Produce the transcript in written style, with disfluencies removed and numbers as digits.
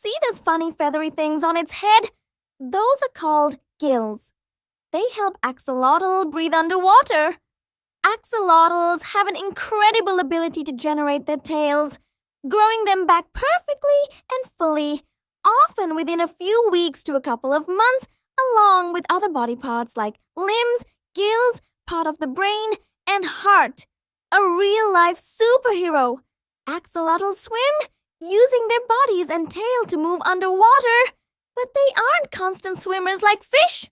See those funny feathery things on its head? Those are called gills. They help axolotl breathe underwater. Axolotls have an incredible ability to generate their tails, growing them back perfectly and fully, often within a few weeks to a couple of months, along with other body parts like limbs, gills, part of the brain, and heart. A real-life superhero. Axolotls swim using their bodies and tail to move underwater, but they aren't constant swimmers like fish.